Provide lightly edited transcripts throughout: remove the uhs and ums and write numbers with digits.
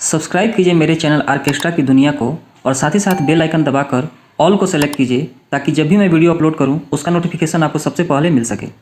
Subscribe कीजिए मेरे channel orchestra की दुनिया को और साथ ही साथ बेल आइकन दबाकर ऑल को सेलेक्ट कीजिए ताकि जब भी मैं वीडियो अपलोड करूं उसका नोटिफिकेशन आपको सबसे पहले मिल सके।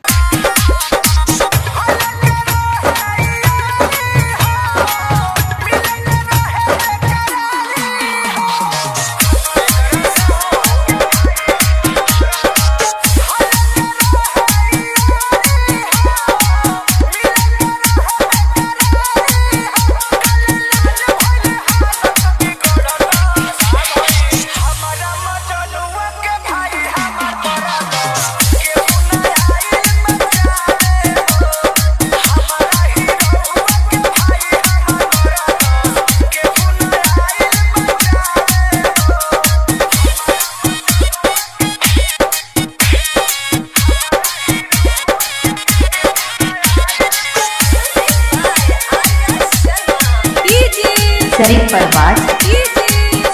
शरीफ परवाज,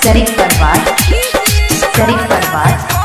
शरीफ परवाज, शरीफ परवाज।